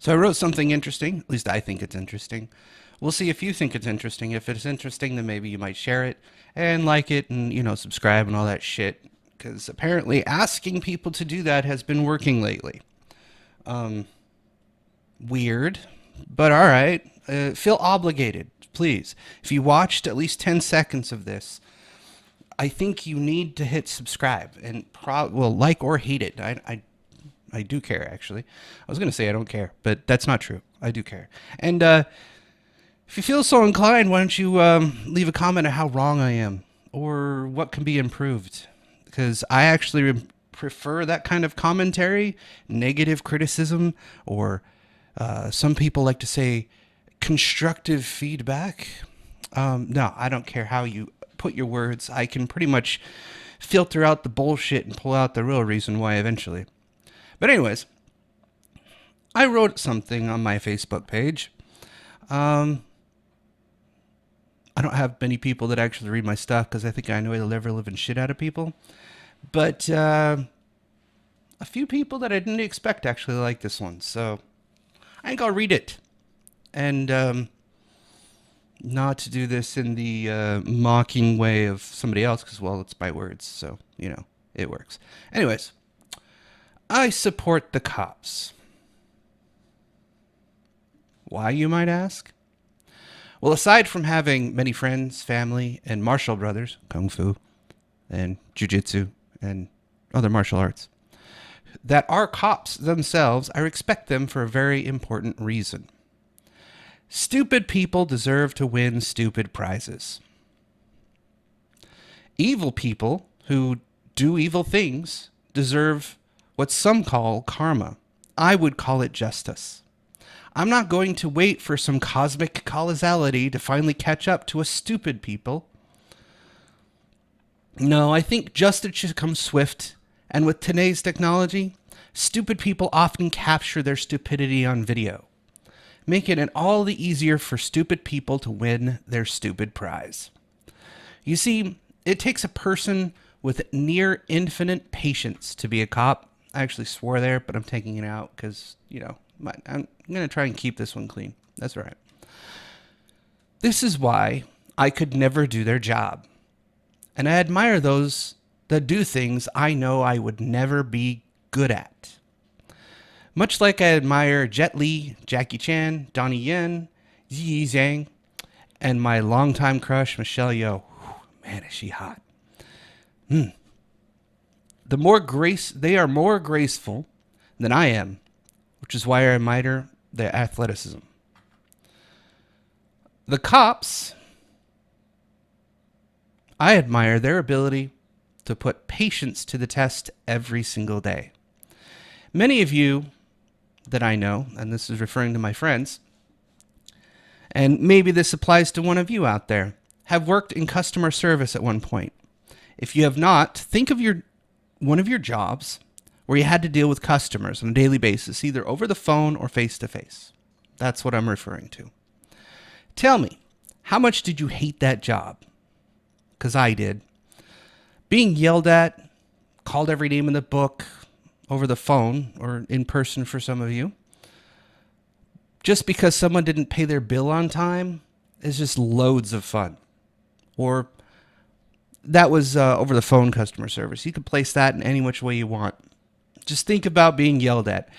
So I wrote something interesting. At least I think it's interesting. We'll see if you think it's interesting. If it's interesting, then maybe you might share it and like it and, subscribe and all that shit. Because apparently asking people to do that has been working lately. Um, Weird, but all right. Feel obligated, please. If you watched at least 10 seconds of this, I think you need to hit subscribe and like or hate it. I do care, actually. I was going to say I don't care, but that's not true. I do care. And if you feel so inclined, why don't you leave a comment on how wrong I am or what can be improved? Because I actually prefer that kind of commentary, negative criticism, or some people like to say constructive feedback. No, I don't care how you put your words. I can pretty much filter out the bullshit and pull out the real reason why eventually. But anyways, I wrote something on my Facebook page. Um, I don't have many people that actually read my stuff because I think I annoy the ever living shit out of people. But a few people that I didn't expect actually like this one. So I think I'll read it. And not to do this in the mocking way of somebody else because, well, it's my words. So, it works. Anyways, I support the cops. Why, you might ask? Well, aside from having many friends, family, and martial brothers, kung fu, and jujitsu, and other martial arts, that are cops themselves, I respect them for a very important reason. Stupid people deserve to win stupid prizes. Evil people who do evil things deserve what some call karma. I would call it justice. I'm not going to wait for some cosmic causality to finally catch up to a stupid people. No, I think justice should come swift, and with today's technology, stupid people often capture their stupidity on video, making it all the easier for stupid people to win their stupid prize. You see, it takes a person with near infinite patience to be a cop. I actually swore there, but I'm taking it out because, I'm going to try and keep this one clean. That's all right. This is why I could never do their job. And I admire those that do things I know I would never be good at. Much like I admire Jet Li, Jackie Chan, Donnie Yen, Yi Zhang, and my longtime crush, Michelle Yeoh. Man, is she hot. They are more graceful than I am, which is why I admire their athleticism. The cops, I admire their ability to put patience to the test every single day. Many of you that I know, and this is referring to my friends, and maybe this applies to one of you out there, have worked in customer service at one point. If you have not, think of one of your jobs where you had to deal with customers on a daily basis, either over the phone or face to face. That's what I'm referring to. Tell me, how much did you hate that job? Because I did. Being yelled at, called every name in the book, over the phone or in person for some of you, just because someone didn't pay their bill on time is just loads of fun. Or that was over the phone customer service. You could place that in any which way you want. Just think about being yelled at.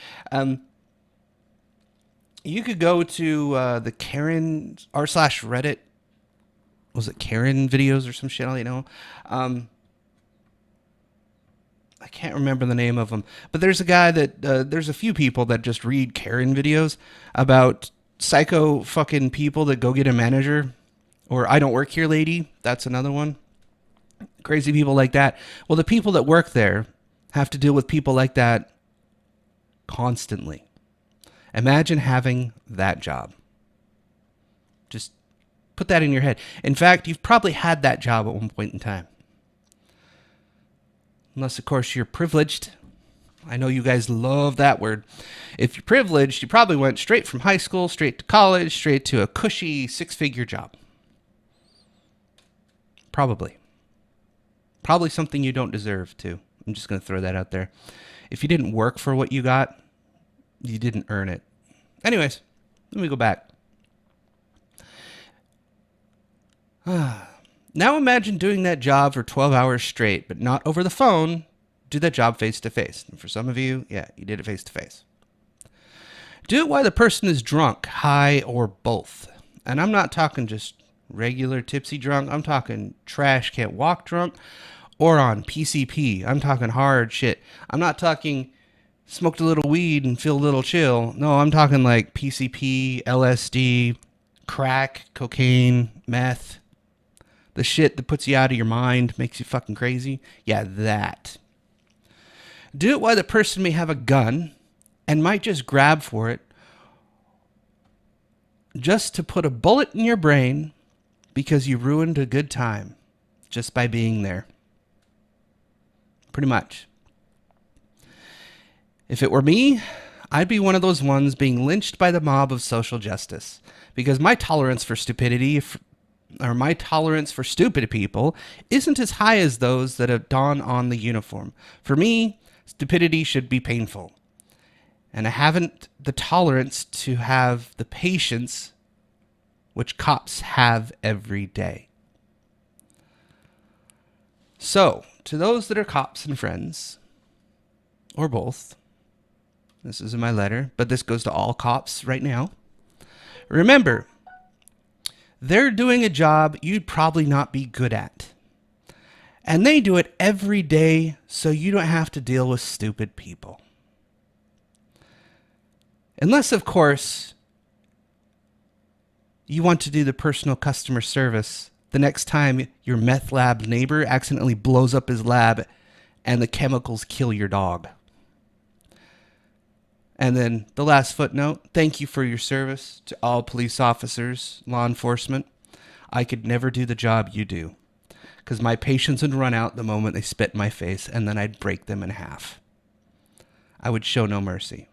You could go to the Karen r/Reddit. Was it Karen videos or some shit? I can't remember the name of them, but there's a guy that there's a few people that just read Karen videos about psycho fucking people that go get a manager, or I don't work here lady. That's another one. Crazy people like that. Well, the people that work there have to deal with people like that constantly. Imagine having that job. Just put that in your head. In fact, you've probably had that job at one point in time. Unless, of course, you're privileged. I know you guys love that word. If you're privileged, you probably went straight from high school, straight to college, straight to a cushy six-figure job. Probably. Probably something you don't deserve, too. I'm just going to throw that out there. If you didn't work for what you got, you didn't earn it. Anyways, let me go back. Now imagine doing that job for 12 hours straight, but not over the phone. Do that job face to face. And for some of you, yeah, you did it face to face. Do it while the person is drunk, high, or both. And I'm not talking just regular tipsy drunk. I'm talking trash can't walk drunk or on PCP. I'm talking hard shit. I'm not talking smoked a little weed and feel a little chill. No, I'm talking like PCP, LSD, crack, cocaine, meth. The shit that puts you out of your mind, makes you fucking crazy. Yeah, that. Do it while the person may have a gun and might just grab for it just to put a bullet in your brain because you ruined a good time just by being there. Pretty much. If it were me, I'd be one of those ones being lynched by the mob of social justice because my tolerance for stupidity or my tolerance for stupid people isn't as high as those that have don on the uniform. For me, stupidity should be painful. And I haven't the tolerance to have the patience which cops have every day. So, to those that are cops and friends, or both, this is in my letter, but this goes to all cops right now. Remember, they're doing a job you'd probably not be good at. And they do it every day so you don't have to deal with stupid people. Unless, of course, you want to do the personal customer service the next time your meth lab neighbor accidentally blows up his lab and the chemicals kill your dog. And then the last footnote, thank you for your service to all police officers, law enforcement. I could never do the job you do because my patience would run out the moment they spit in my face and then I'd break them in half. I would show no mercy.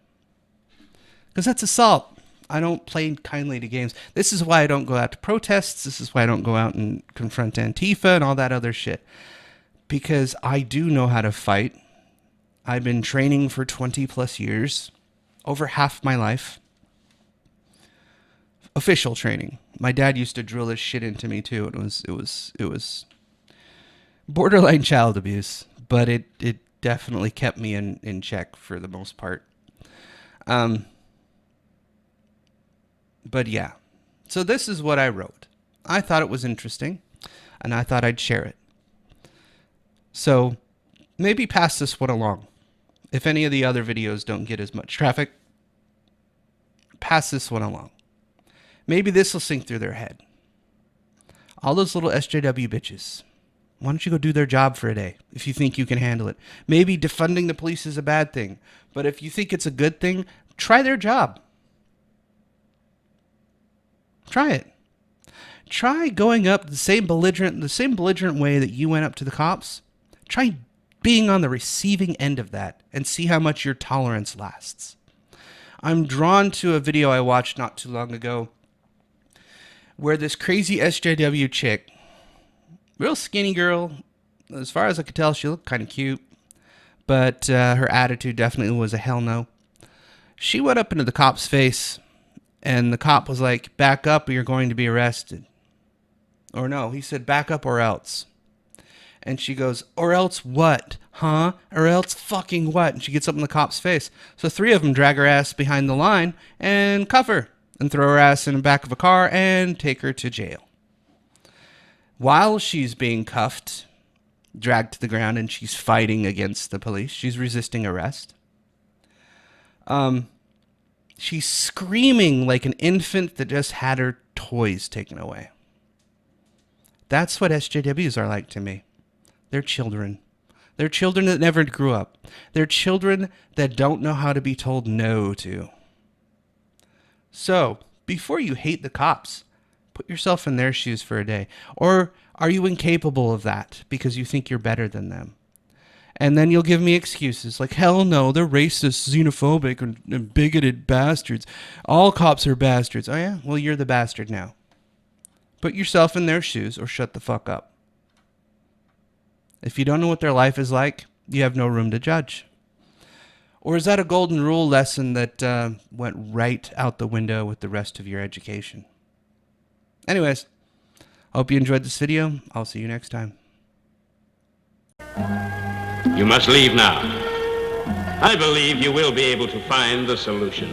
Because that's assault. I don't play kindly to games. This is why I don't go out to protests. This is why I don't go out and confront Antifa and all that other shit. Because I do know how to fight. I've been training for 20 plus years. Over half my life. Official training. My dad used to drill this shit into me too. It was borderline child abuse. But it definitely kept me in check for the most part. But yeah, so this is what I wrote. I thought it was interesting, and I thought I'd share it. So maybe pass this one along. If any of the other videos don't get as much traffic, pass this one along. Maybe this will sink through their head. All those little SJW bitches. Why don't you go do their job for a day if you think you can handle it? Maybe defunding the police is a bad thing, but if you think it's a good thing, try their job. Try it. Try going up the same belligerent way that you went up to the cops. Try being on the receiving end of that and see how much your tolerance lasts. I'm drawn to a video I watched not too long ago where this crazy SJW chick, real skinny girl, as far as I could tell, she looked kind of cute, but her attitude definitely was a hell no. She went up into the cop's face. And the cop was like, back up or you're going to be arrested. Or no, he said, back up or else. And she goes, or else what? Huh? Or else fucking what? And she gets up in the cop's face. So 3 of them drag her ass behind the line and cuff her. And throw her ass in the back of a car and take her to jail. While she's being cuffed, dragged to the ground, and she's fighting against the police. She's resisting arrest. She's screaming like an infant that just had her toys taken away. That's what SJWs are like to me. They're children. They're children that never grew up. They're children that don't know how to be told no to. So, before you hate the cops, put yourself in their shoes for a day. Or are you incapable of that because you think you're better than them? And then you'll give me excuses like, hell no, they're racist, xenophobic, and bigoted bastards. All cops are bastards. Oh yeah? Well, you're the bastard now. Put yourself in their shoes or shut the fuck up. If you don't know what their life is like, you have no room to judge. Or is that a golden rule lesson that went right out the window with the rest of your education? Anyways, hope you enjoyed this video. I'll see you next time. You must leave now. I believe you will be able to find the solution.